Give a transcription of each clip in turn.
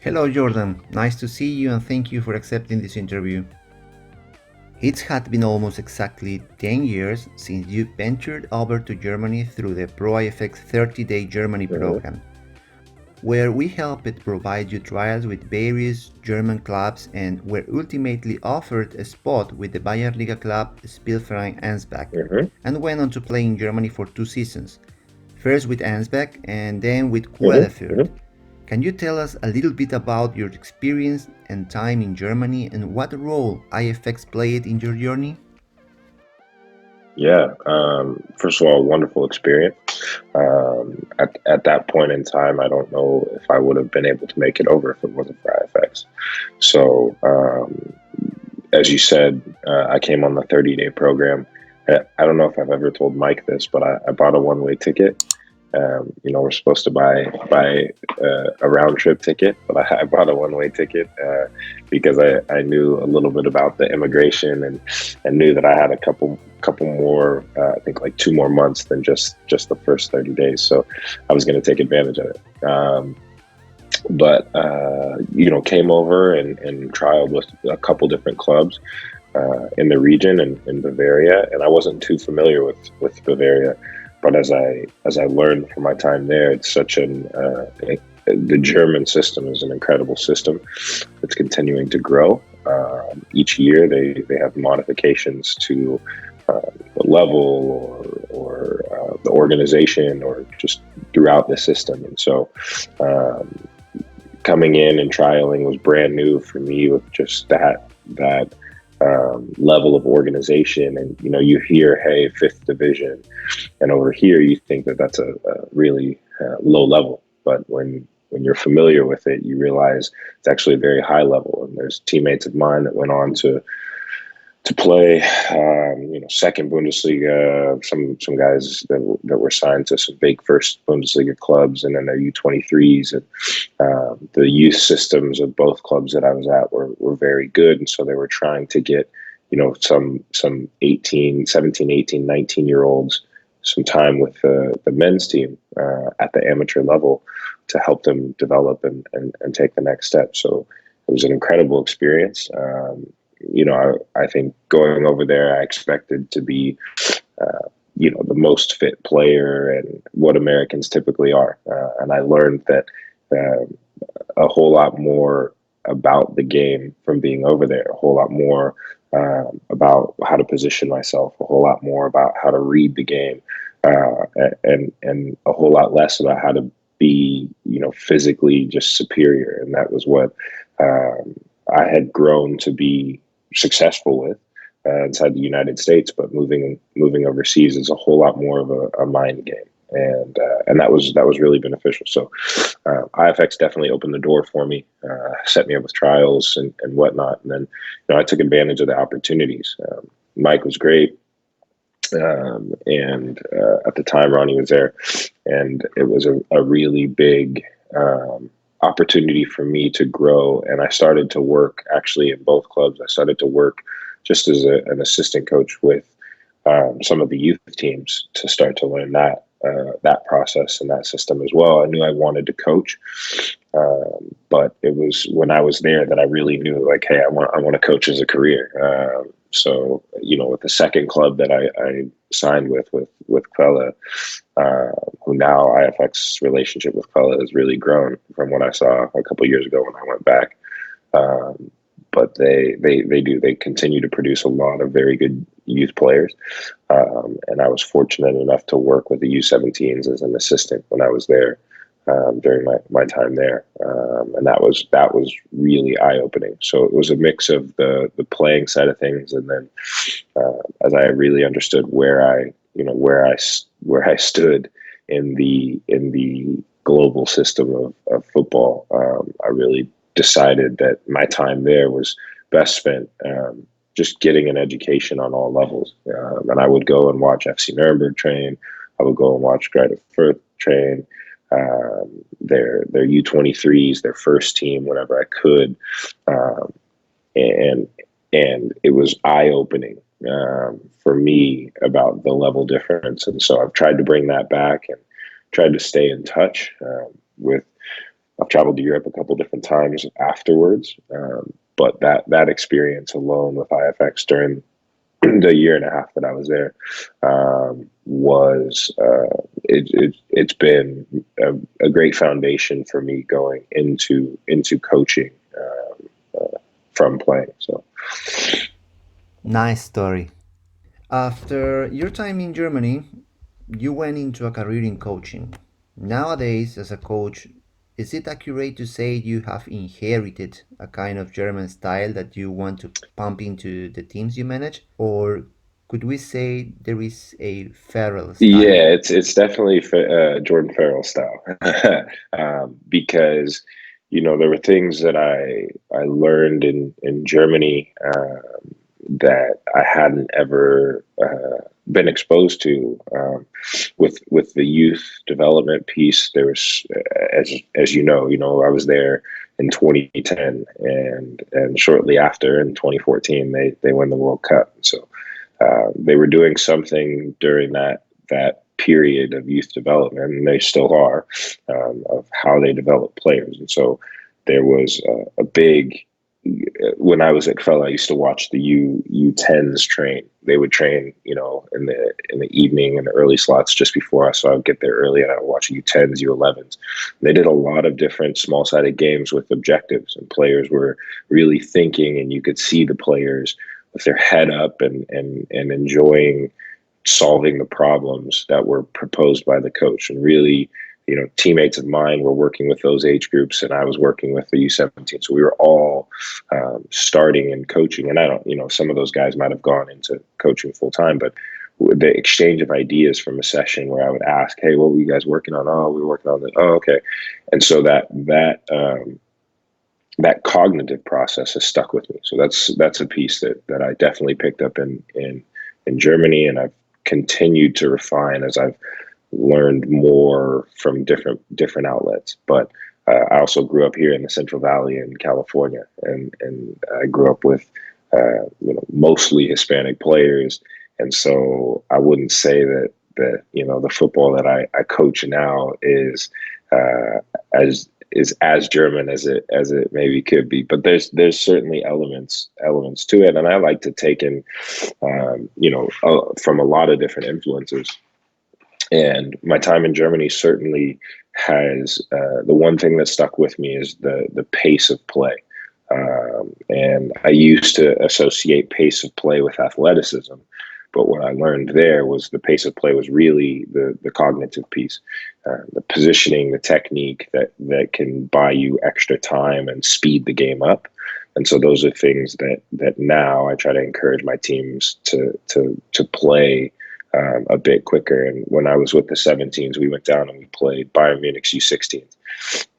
Hello, Jordan. Nice to see you and thank you for accepting this interview. It had been almost exactly 10 years since you ventured over to Germany through the Pro IFX 30-day Germany Mhm, program, where we helped provide you trials with various German clubs and were ultimately offered a spot with the Bayernliga club Spielverein Ansbach, mhm, and went on to play in Germany for 2 seasons, first with Ansbach and then with mhm, Bielefeld. mhm. Can you tell us a little bit about your experience and time in Germany and what role IFX played in your journey? Yeah. First of all, wonderful experience. At that point in time, I don't know if I would have been able to make it over if it wasn't for IFX. So, as you said, I came on the 30-day program. I don't know if I've ever told Mike this, but I bought a one-way ticket. We're supposed to buy a round trip ticket, but I bought a one way ticket because I knew a little bit about the immigration and knew that I had a couple more I think like 2 more months than just the first 30 days. So I was going to take advantage of it. But came over and trialed with a couple different clubs in the region and in Bavaria, and I wasn't too familiar with Bavaria. But as I learned from my time there, it's such the German system is an incredible system. It's continuing to grow. Each year, they have modifications to the level or the organization or just throughout the system, and so. Coming in and trialing was brand new for me with just that level of organization. And you hear, hey, fifth division, and over here you think that that's a really low level, but when you're familiar with it, you realize it's actually a very high level. And there's teammates of mine that went on to play, second Bundesliga. Some guys that were signed to some big first Bundesliga clubs, and then their U23s, and the youth systems of both clubs that I was at were very good, and so they were trying to get some 17, 18, 19 year olds some time with the men's team at the amateur level to help them develop and take the next step. So it was an incredible experience. I think going over there, I expected to be, the most fit player and what Americans typically are. And I learned that a whole lot more about the game from being over there, a whole lot more about how to position myself, a whole lot more about how to read the game, and a whole lot less about how to be, physically just superior. And that was what I had grown to be successful with inside the United States, but moving overseas is a whole lot more of a mind game, and that was really beneficial. So IFX definitely opened the door for me, set me up with trials and whatnot, and then I took advantage of the opportunities. Mike was great. And at the time, Ronnie was there, and it was a really big opportunity for me to grow. And I started to work actually in both clubs. I started to work just as an assistant coach with some of the youth teams to start to learn that process and that system as well. I knew I wanted to coach, but it was when I was there that I really knew, like, hey, I want to coach as a career. So with the second club that I signed with Quella, who now IFX relationship with Quella has really grown from what I saw a couple of years ago when I went back. Um, but they continue to produce a lot of very good youth players, and I was fortunate enough to work with the U17s as an assistant when I was there during my time there, and that was really eye opening. So it was a mix of the playing side of things, and then as I really understood where I stood in the global system of football, I really decided that my time there was best spent just getting an education on all levels. And I would go and watch FC Nuremberg train. I would go and watch Greuther Fürth train, their U23s, their first team, whenever I could. Um, and and it was eye opening for me about the level difference. And so I've tried to bring that back and tried to stay in touch with I've traveled to Europe a couple different times afterwards. But that experience alone with IFX during the year and a half that I was there was it's been a great foundation for me going into coaching from playing. So Nice story. After your time in Germany, you went into a career in coaching. Nowadays, as a coach, is it accurate to say you have inherited a kind of German style that you want to pump into the teams you manage? Or could we say there is a Ferrell style? yeah, it's definitely Jordan Ferrell style because there were things that I learned in Germany that I hadn't ever been exposed to. With the youth development piece, there was, as I was there in 2010, and shortly after in 2014, they won the World Cup. So they were doing something during that period of youth development, and they still are, of how they develop players. And so there was a big when I was at Ferrell, I used to watch the U10s train. They would train, in the evening and the early slots just before us. So I would get there early and I would watch U10s, U11s. They did a lot of different small sided games with objectives, and players were really thinking, and you could see the players with their head up and enjoying solving the problems that were proposed by the coach. And really, teammates of mine were working with those age groups, and I was working with the U17. So we were all starting and coaching. And I don't, some of those guys might have gone into coaching full time, but the exchange of ideas from a session where I would ask, "Hey, what were you guys working on?" "Oh, we were working on that." "Oh, okay." And so that cognitive process has stuck with me. So that's a piece that I definitely picked up in Germany, and I've continued to refine as I've learned more from different outlets. But I also grew up here in the Central Valley in California, and I grew up with mostly Hispanic players, and so I wouldn't say that the football that I coach now uh, as German as it maybe could be. But there's certainly elements to it, and I like to take in from a lot of different influences. And my time in Germany certainly has the one thing that stuck with me is the pace of play. And I used to associate pace of play with athleticism, but what I learned there was the pace of play was really the cognitive piece, the positioning, the technique that can buy you extra time and speed the game up. And so those are things that now I try to encourage my teams to play a bit quicker. And when I was with the 17s, we went down and we played Bayern Munich's U16s.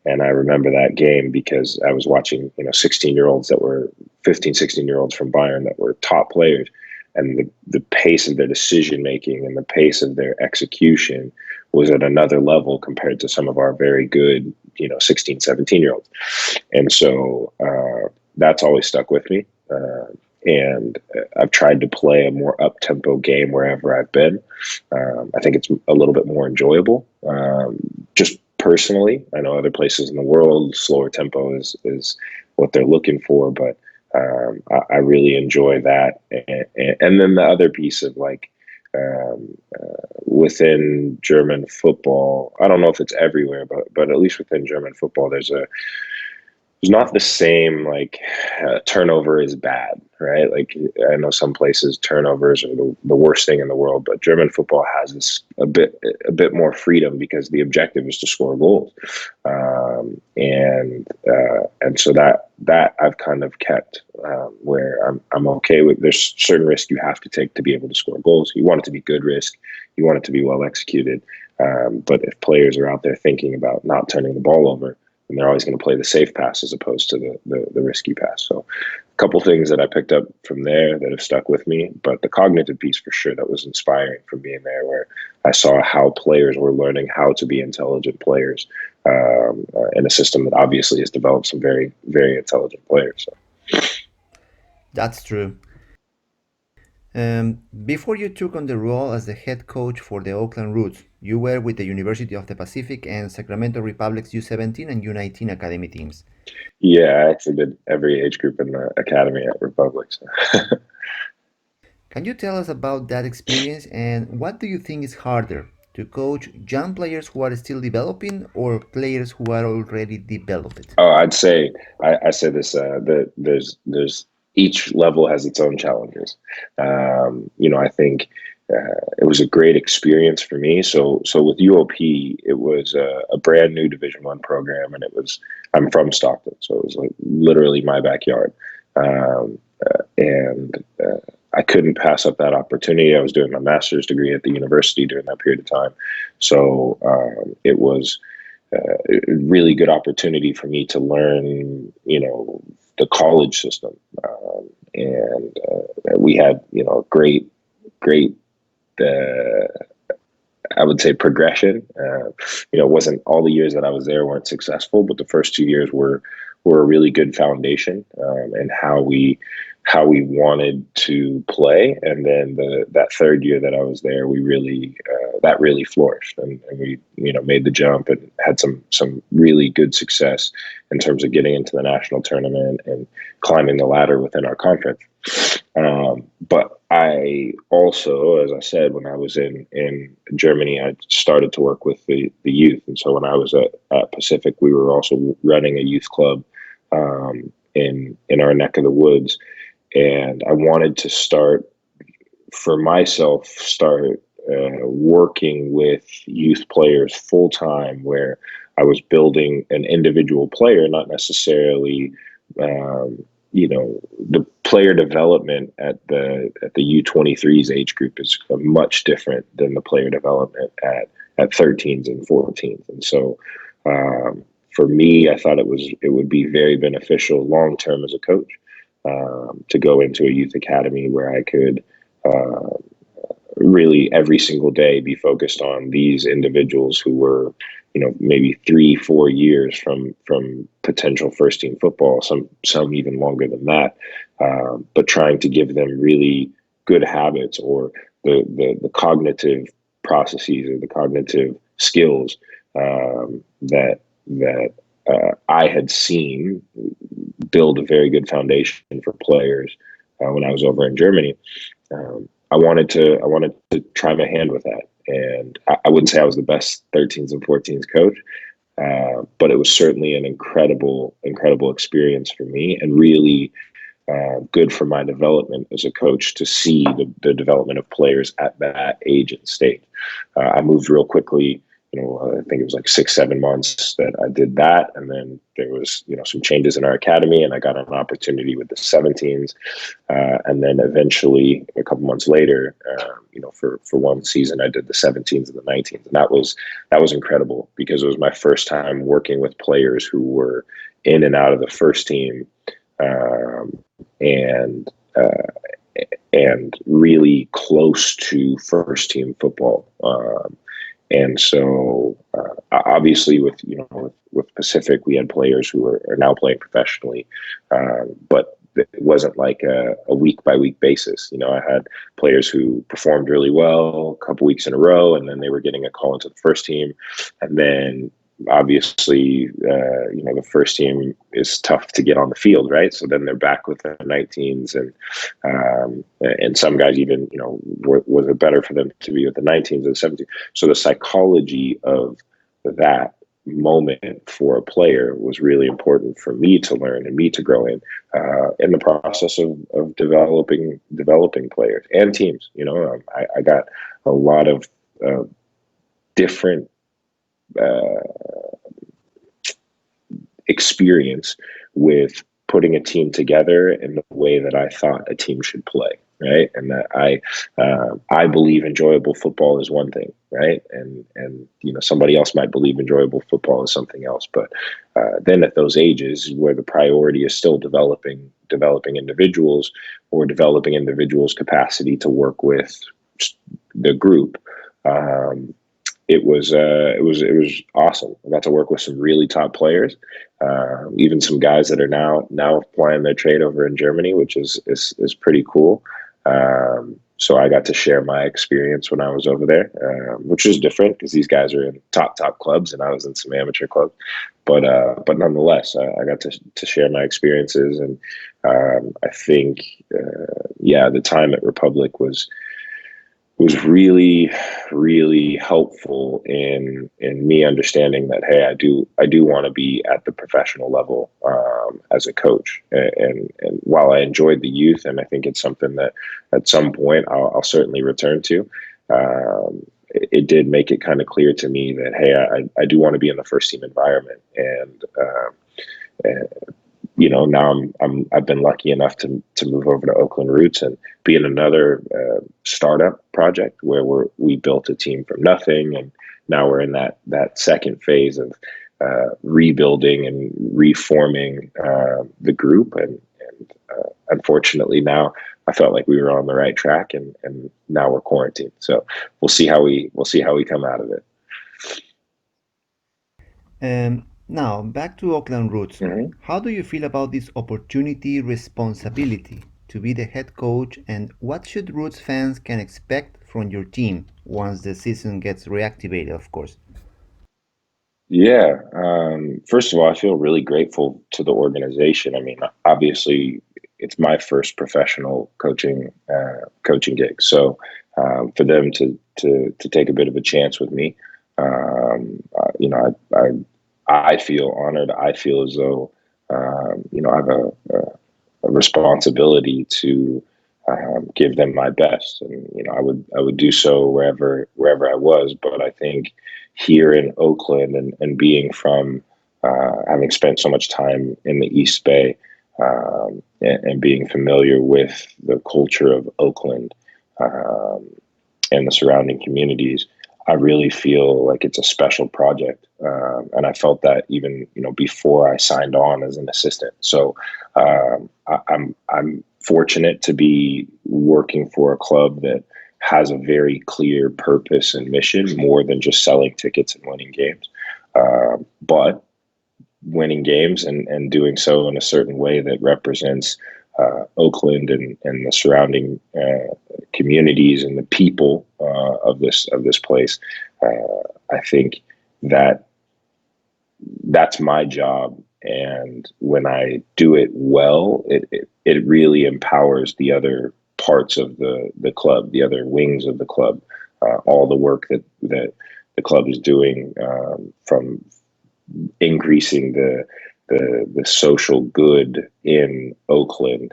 And I remember that game because I was watching, 16-year-olds that were 15, 16-year-olds from Bayern that were top players. And the pace of their decision making and the pace of their execution was at another level compared to some of our very good, 16, 17-year-olds. And so that's always stuck with me. And I've tried to play a more up-tempo game wherever I've been. I think it's a little bit more enjoyable. Just personally, I know other places in the world, slower tempo is what they're looking for, but I really enjoy that. And then the other piece of within German football, I don't know if it's everywhere, but at least within German football, there's not the same turnover is bad, right? Like I know some places turnovers are the worst thing in the world, but German football has this a bit more freedom because the objective is to score goals, and so that I've kind of kept where I'm okay with. There's certain risk you have to take to be able to score goals. You want it to be good risk, you want it to be well executed, but if players are out there thinking about not turning the ball over, and they're always going to play the safe pass as opposed to the risky pass. So a couple things that I picked up from there that have stuck with me, but the cognitive piece for sure, that was inspiring from being there, where I saw how players were learning how to be intelligent players in a system that obviously has developed some very, very intelligent players. So. That's true. Before you took on the role as the head coach for the Oakland Roots, you were with the University of the Pacific and Sacramento Republic's U17 and U19 academy teams. Yeah, I actually did every age group in the academy at Republic. So. Can you tell us about that experience and what do you think is harder, to coach young players who are still developing or players who are already developed? Oh, I'd say I say this that there's each level has its own challenges. I think it was a great experience for me. So with UOP, it was a brand new Division I program, and I'm from Stockton, so it was like literally my backyard, and I couldn't pass up that opportunity. I was doing my master's degree at the university during that period of time, so it was a really good opportunity for me to learn, the college system. And we had, great, uh, I would say progression. It wasn't all the years that I was there weren't successful, but the first 2 years were a really good foundation, and how we wanted to play. And then that third year that I was there, we really that really flourished, and we made the jump and had some really good success in terms of getting into the national tournament and climbing the ladder within our conference. But I also, as I said, when I was in Germany, I started to work with the youth. And so when I was at Pacific, we were also running a youth club in our neck of the woods. And I wanted to start working with youth players full time, where I was building an individual player, not necessarily, the player development at the U23s age group is much different than the player development at 13s and 14s, and so. For me, I thought it would be very beneficial long term as a coach, to go into a youth academy where I could uh, really every single day be focused on these individuals who were, maybe 3-4 years from potential first team football, some even longer than that, but trying to give them really good habits, or the cognitive processes or the cognitive skills, that I had seen build a very good foundation for players when I was over in Germany. I wanted to try my hand with that, and I wouldn't say I was the best 13s and 14s coach, but it was certainly an incredible experience for me, and really good for my development as a coach to see the development of players at that age and stage. I moved real quickly. I think it was like 6-7 months that I did that, and then there was some changes in our academy, and I got an opportunity with the 17s, and then eventually a couple months later, for one season, I did the 17s and the 19s, and that was incredible, because it was my first time working with players who were in and out of the first team, um, and and really close to first team football. And so, obviously, with Pacific, we had players who are now playing professionally, but it wasn't like a week by week basis. I had players who performed really well a couple weeks in a row, and then they were getting a call into the first team, and then obviously, the first team is tough to get on the field, right? So then they're back with the 19s, and some guys even, was it better for them to be with the 19s and 17s? So the psychology of that moment for a player was really important for me to learn and me to grow in the process of developing players and teams. I got a lot of different experience with putting a team together in the way that I thought a team should play, right? And that I believe enjoyable football is one thing, right? And somebody else might believe enjoyable football is something else. But then at those ages where the priority is still developing individuals, or developing individuals' capacity to work with the group. It was awesome. I got to work with some really top players, even some guys that are now applying their trade over in Germany, which is pretty cool. So I got to share my experience when I was over there, which was different because these guys are in top clubs and I was in some amateur clubs. But nonetheless, I got to share my experiences, and I think yeah, the time at Republic was really helpful in me understanding that, hey, I do want to be at the professional level as a coach, and while I enjoyed the youth, and I think it's something that at some point I'll certainly return to. It did make it kind of clear to me that, hey, I do want to be in the first team environment, and now I've been lucky enough to move over to Oakland Roots and be in another startup project where we built a team from nothing, and now we're in that second phase of rebuilding and reforming the group, and unfortunately now I felt like we were on the right track, and now we're quarantined. So we'll see how we come out of it. Now, back to Oakland Roots. Mhm. How do you feel about this opportunity responsibility to be the head coach, and what should Roots fans can expect from your team once the season gets reactivated, of course? Yeah. First of all, I feel really grateful to the organization. I mean, obviously, it's my first professional coaching gig, so for them to take a bit of a chance with me, I feel honored. I feel as though I have a responsibility to give them my best, and I would do so wherever I was. But I think here in Oakland, and being from having spent so much time in the East Bay, and being familiar with the culture of Oakland, um, and the surrounding communities, I really feel like it's a special project, and I felt that even before I signed on as an assistant. So I'm fortunate to be working for a club that has a very clear purpose and mission, more than just selling tickets and winning games, but winning games, and doing so in a certain way that represents Oakland and the surrounding communities and the people of this place. I think that that's my job, and when I do it well, it really empowers the other parts of the club, the other wings of the club, all the work that the club is doing, from increasing the social good in Oakland.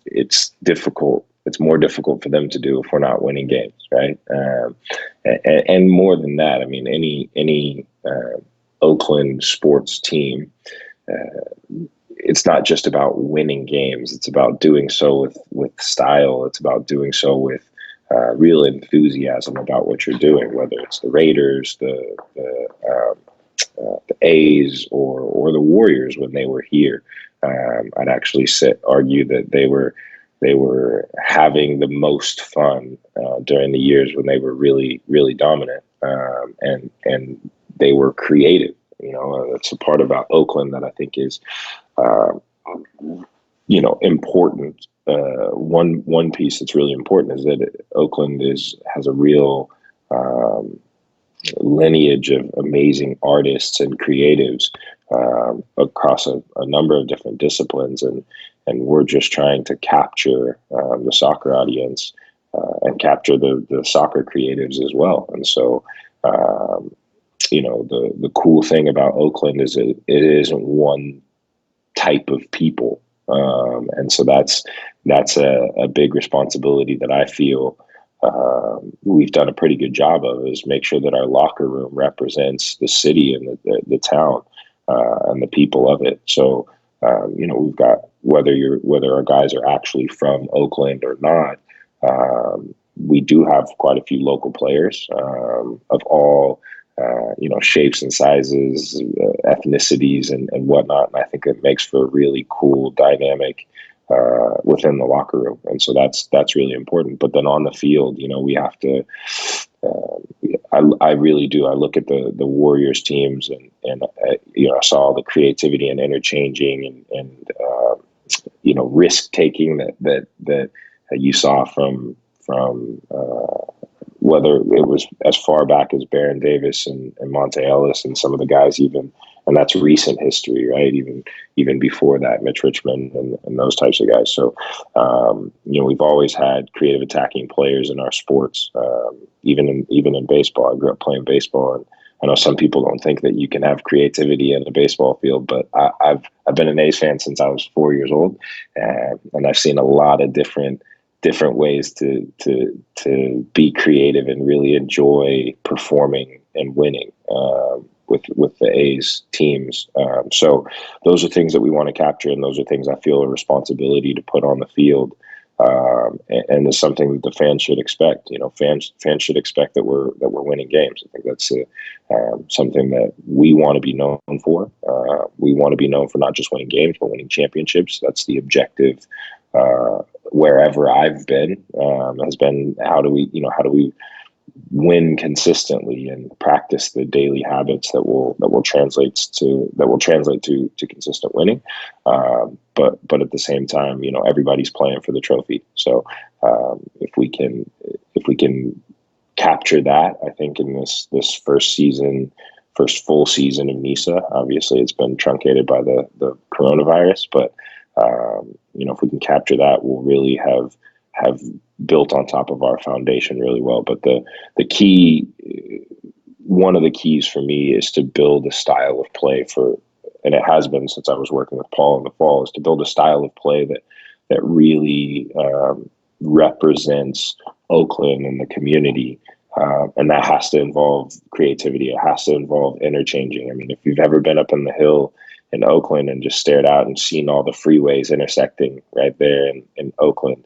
It's difficult. It's more difficult for them to do if we're not winning games, right? And more than that, I mean, any Oakland sports team, it's not just about winning games. It's about doing so with style. It's about doing so with real enthusiasm about what you're doing, whether it's the Raiders, the A's, or the Warriors when they were here. I'd actually argue that they were having the most fun during the years when they were really dominant, and they were creative. It's a part about Oakland that I think is uh, important. One piece that's really important is that Oakland has a real lineage of amazing artists and creatives across a number of different disciplines, and we're just trying to capture the soccer audience, and capture the soccer creatives as well. And so, the cool thing about Oakland is it isn't one type of people, and so that's a big responsibility that I feel we've done a pretty good job of, is make sure that our locker room represents the city and the town, and the people of it. So we've got, whether our guys are actually from Oakland or not, we do have quite a few local players, of all shapes and sizes, ethnicities, and whatnot. And I think it makes for a really cool dynamic within the locker room, and so that's really important. But then on the field, we have to. I really do. I look at the Warriors teams, and I saw the creativity and interchanging, and risk taking that you saw from whether it was as far back as Baron Davis and Monte Ellis and some of the guys even, and that's recent history, right? Even before that, Mitch Richmond and those types of guys. So, we've always had creative attacking players in our sports, even in baseball. I grew up playing baseball, and I know some people don't think that you can have creativity in a baseball field, but I've been an A's fan since I was 4 years old, and I've seen a lot of different ways to be creative and really enjoy performing and winning with the A's teams. So those are things that we want to capture, and those are things I feel a responsibility to put on the field. And it's something that the fans should expect. Fans should expect that we're winning games. I think that's something that we want to be known for. We want to be known for not just winning games, but winning championships. That's the objective. Wherever I've been, has been how do we win consistently and practice the daily habits that will translate to consistent winning. But at the same time, everybody's playing for the trophy. So if we can capture that, I think in this first full season of NISA, obviously it's been truncated by the coronavirus, but if we can capture that, we'll really have built on top of our foundation really well. But the key, one of the keys for me is to build a style of play and it has been since I was working with Paul in the fall, is to build a style of play that really represents Oakland and the community. And that has to involve creativity. It has to involve interchanging. I mean, if you've ever been up in the hill in Oakland and just stared out and seen all the freeways intersecting right there in Oakland,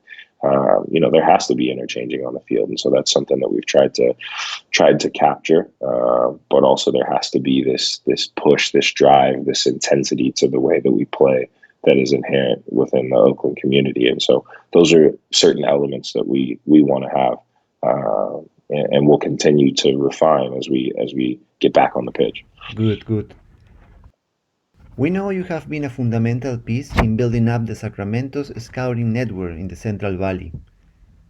there has to be interchanging on the field. And so that's something that we've tried to capture. But also there has to be this push, this drive, this intensity to the way that we play that is inherent within the Oakland community. And so those are certain elements that we want to have. And we'll continue to refine as we get back on the pitch. Good. We know you have been a fundamental piece in building up the Sacramento's scouting network in the Central Valley.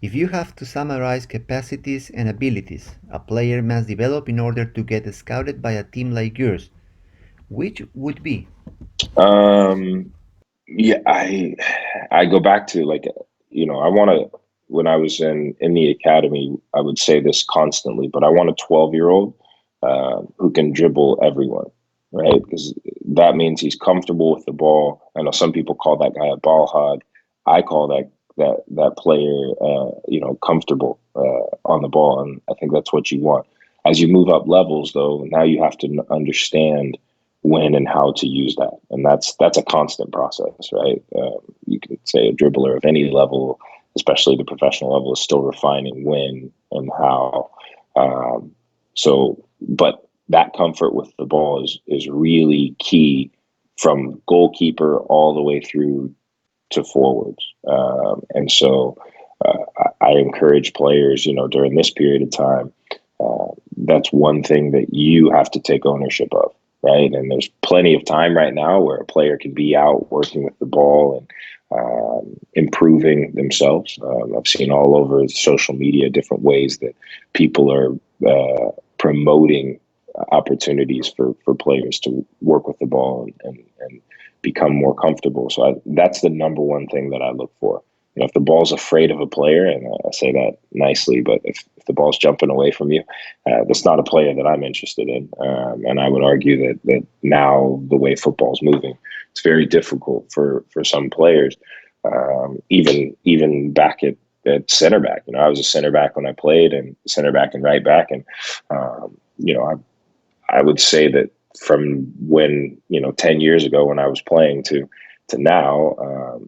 If you have to summarize capacities and abilities a player must develop in order to get scouted by a team like yours, which would be? Yeah, I go back to I want to, when I was in the academy, I would say this constantly, but I want a 12-year-old who can dribble everyone, right? Because that means he's comfortable with the ball. I know some people call that guy a ball hog. I call that player, comfortable on the ball, and I think that's what you want. As you move up levels, though, now you have to understand when and how to use that, and that's a constant process, right? You can say a dribbler of any level, especially the professional level, is still refining when and how. But that comfort with the ball is really key from goalkeeper all the way through to forwards. And so I encourage players, during this period of time, that's one thing that you have to take ownership of, right? And there's plenty of time right now where a player can be out working with the ball and improving themselves. I've seen all over social media different ways that people are promoting opportunities for players to work with the ball and become more comfortable. So that's the number one thing that I look for. If the ball's afraid of a player, and I say that nicely, but if the ball's jumping away from you, that's not a player that I'm interested in. And I would argue that now the way football's moving, it's very difficult for some players, even back at center back. I was a center back when I played, and center back and right back, and I would say that from when 10 years ago when I was playing to now,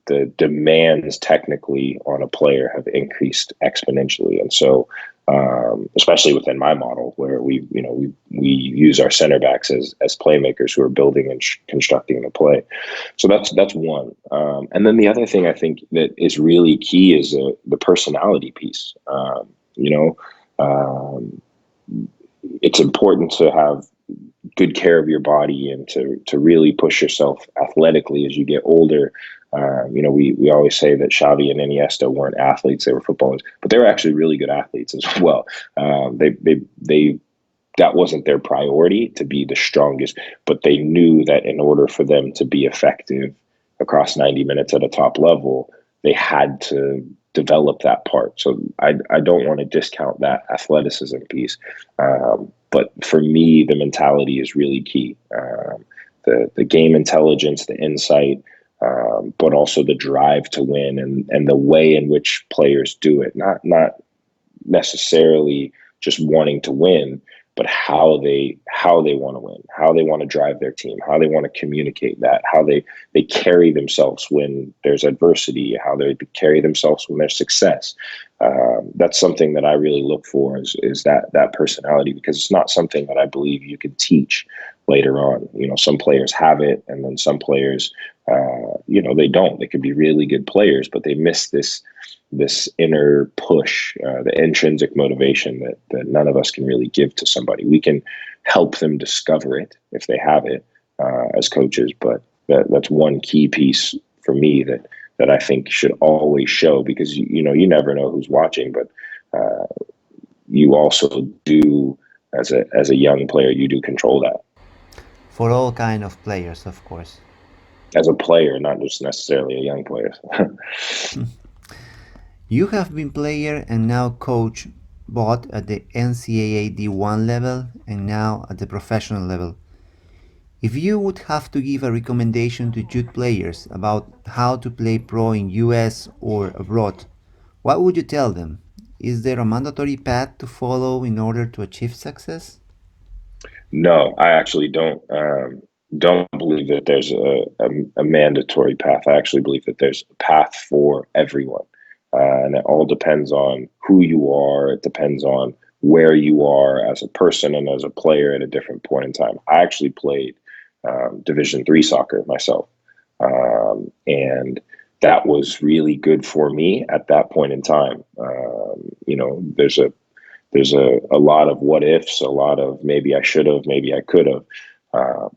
the demands technically on a player have increased exponentially. And so, especially within my model, where we use our center backs as playmakers who are building and constructing the play. So that's one. And then the other thing I think that is really key is the personality piece. It's important to have good care of your body and to really push yourself athletically as you get older. We always say that Xavi and Iniesta weren't athletes; they were footballers, but they were actually really good athletes as well. They that wasn't their priority to be the strongest, but they knew that in order for them to be effective across 90 minutes at a top level, they had to develop that part. So I don't want to discount that athleticism piece. But for me, the mentality is really key. The game intelligence, the insight, but also the drive to win and the way in which players do it. Not necessarily just wanting to win, but how they want to win, how they want to drive their team, how they want to communicate that, how they carry themselves when there's adversity, how they carry themselves when there's success. That's something that I really look for is that personality, because it's not something that I believe you can teach later on. Some players have it, and then some players, they don't. They could be really good players, but they miss this inner push, the intrinsic motivation that none of us can really give to somebody. We can help them discover it if they have it as coaches, but that's one key piece for me that I think should always show, because you never know who's watching, but you also do, as a young player, you do control that For all kind of players, of course. as a player, not just necessarily a young player. You have been player and now coach both at the NCAA D1 level and now at the professional level. If you would have to give a recommendation to youth players about how to play pro in US or abroad, what would you tell them? Is there a mandatory path to follow in order to achieve success? No, I actually don't believe that there's a mandatory path. I actually believe that there's a path for everyone, and it all depends on who you are. It depends on where you are as a person and as a player at a different point in time. I actually played Division 3 soccer myself, and that was really good for me at that point in time. There's a lot of what ifs, a lot of maybe I should have, maybe I could have.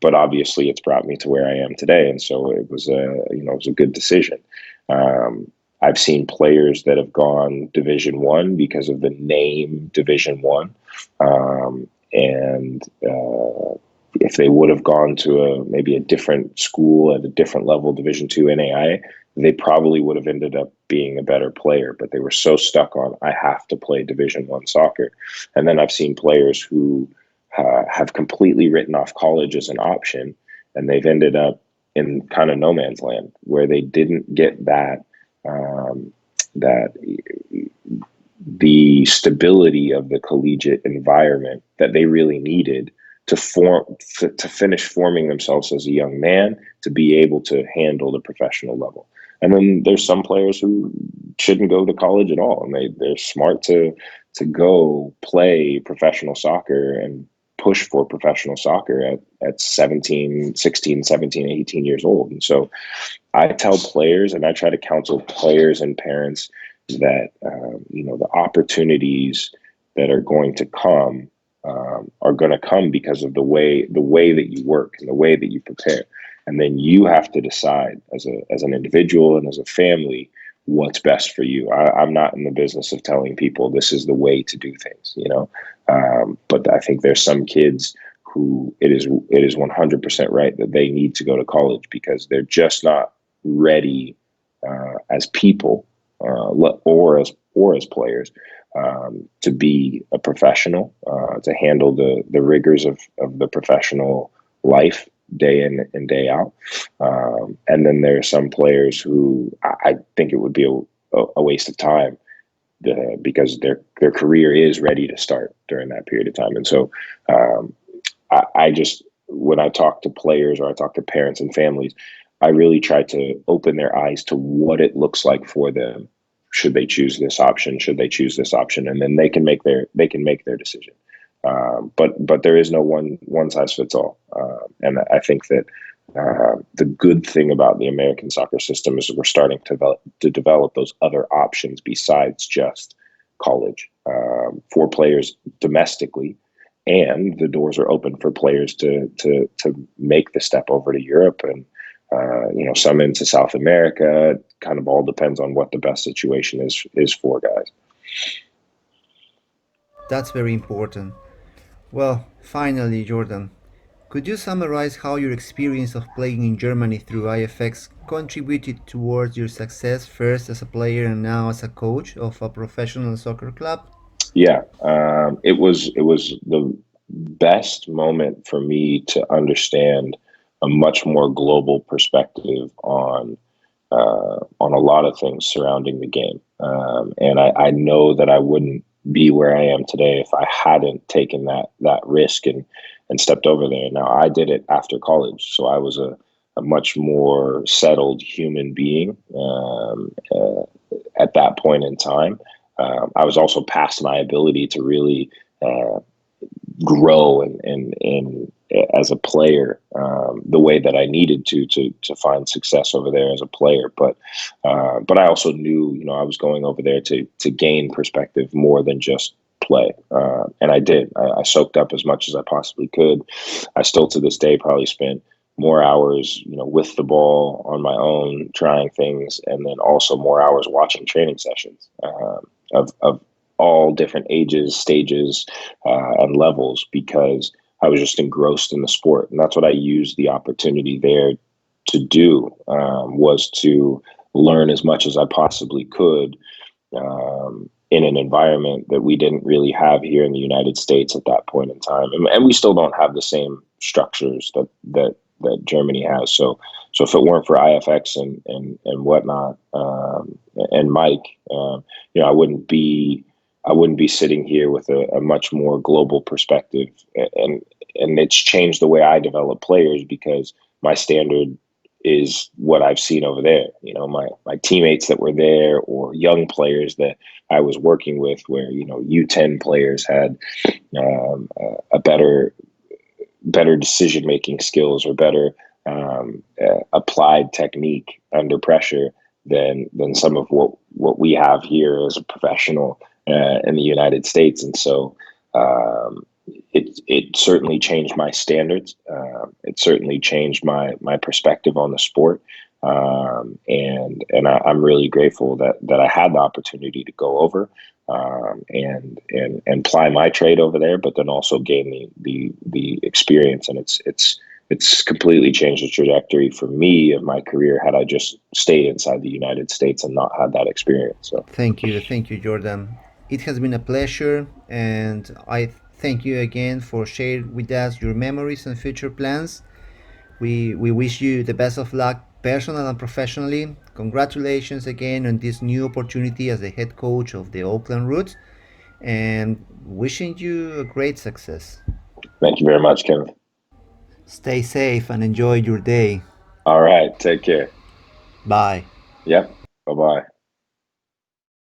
But obviously, it's brought me to where I am today, and so it was a good decision. I've seen players that have gone Division 1 because of the name Division 1, and if they would have gone to maybe a different school at a different level, Division 2 NAI, they probably would have ended up being a better player, but they were so stuck on, I have to play Division 1 soccer. And then I've seen players who have completely written off college as an option, and they've ended up in kind of no man's land where they didn't get that the stability of the collegiate environment that they really needed to finish forming themselves as a young man to be able to handle the professional level. And then there's some players who shouldn't go to college at all, and they're smart to go play professional soccer and push for professional soccer at 17, 16, 17, 18 years old. And so I tell players, and I try to counsel players and parents that the opportunities that are going to come are going to come because of the way that you work and the way that you prepare. And then you have to decide as an individual and as a family what's best for you. I'm not in the business of telling people this is the way to do things, but I think there's some kids who it is 100% right that they need to go to college because they're just not ready as people or as players to be a professional, to handle the rigors of the professional life day in and day out. And then there are some players who I think it would be a waste of time because their career is ready to start during that period of time. And so I just, when I talk to players or I talk to parents and families, I really try to open their eyes to what it looks like for them. Should they choose this option? Should they choose this option? And then they can make their decision. But there is no one size fits all. And I think that the good thing about the American soccer system is that we're starting to develop those other options besides just college for players domestically, and the doors are open for players to make the step over to Europe and some into South America. It kind of all depends on what the best situation is for guys. That's very important. Well, finally, Jordan, could you summarize how your experience of playing in Germany through IFX contributed towards your success first as a player and now as a coach of a professional soccer club? Yeah, it was the best moment for me to understand a much more global perspective on a lot of things surrounding the game. And I know that I wouldn't be where I am today if I hadn't taken that risk and stepped over there. Now I did it after college, so I was a much more settled human being at that point in time. I was also past my ability to really uh, grow and as a player the way that I needed to find success over there as a player. But I also knew, I was going over there to gain perspective more than just play. And I did. I soaked up as much as I possibly could. I still to this day probably spent more hours, with the ball on my own, trying things, and then also more hours watching training sessions of all different ages, stages, and levels because I was just engrossed in the sport, and that's what I used the opportunity there to do was to learn as much as I possibly could in an environment that we didn't really have here in the United States at that point in time, and we still don't have the same structures that Germany has. So if it weren't for IFX and whatnot, and Mike, I wouldn't be sitting here with a much more global perspective, and it's changed the way I develop players because my standard is what I've seen over there. My teammates that were there or young players that I was working with, where U10 players had a better decision making skills or better applied technique under pressure than some of what we have here as a professional in the United States. And so it certainly changed my standards. It certainly changed my perspective on the sport. I'm really grateful that I had the opportunity to go over and ply my trade over there, but then also gain the experience. And it's completely changed the trajectory for me of my career had I just stayed inside the United States and not had that experience. So Thank you, Jordan. It has been a pleasure, and I thank you again for sharing with us your memories and future plans. We wish you the best of luck, personal and professionally. Congratulations again on this new opportunity as the head coach of the Oakland Roots, and wishing you a great success. thank you very much, Kevin. Stay safe and enjoy your day. All right, take care. Bye. Yep. Bye bye.